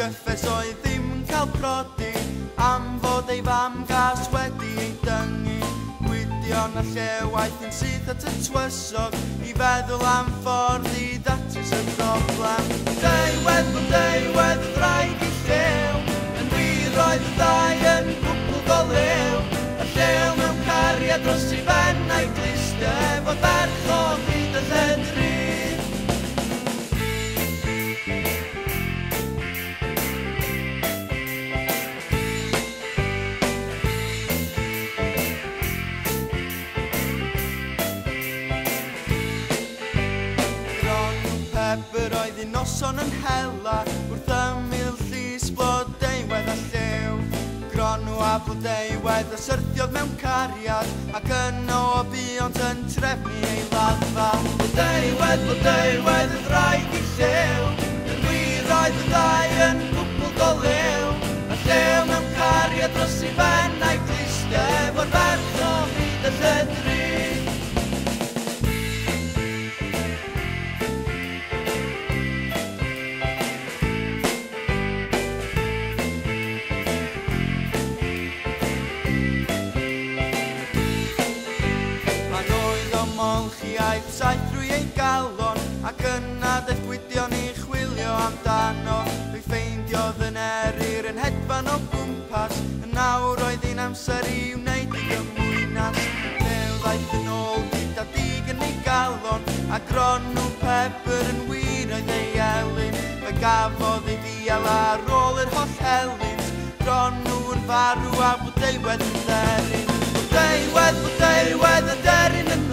Gyffes oedd ddim yn cael prodi am fod ei fam gas wedi ei dyngu. Gwydion a llewaith yn syth at y tywysog i feddwl am ffordd i ddatrys y broblem. Deiwedd y ddraig i llew, yn wir oedd y ddau yn gwbl go lew. A llew mewn cariad dros i ben a'i gliste, fod ferch o hyd y lledri. Pepper oedd un noson yn hela wrth ymyl llys blodeuwedd a llew. Gronw a blodeuwedd a syrthiodd mewn cariad ac yno o buont yn trefnu ei laddfa. Blodeuwedd y ddraig i llew, yn wir oedd y ddau yn gwbl go lew. A llew mewn cariad dros i ben a'i gliste, fod ferch o hyd y lledri. Molchiaeth saith drwy ei galon ac yna daeth Gwydion i chwilio amdano. Fe ffeindiodd yn eryr yn hedfan o gwmpas, yn nawr oedd ein amser i wneud ei gymwynas. Llew ddaeth yn ôl gyda dig yn ei galon a Gronw Pepper yn wir oedd ei elyn. Fe gafodd ei ddial ar ôl yr holl helynt, Gronw yn farw a blodeuwedd yn dderin. Blodeuwedd y derin yn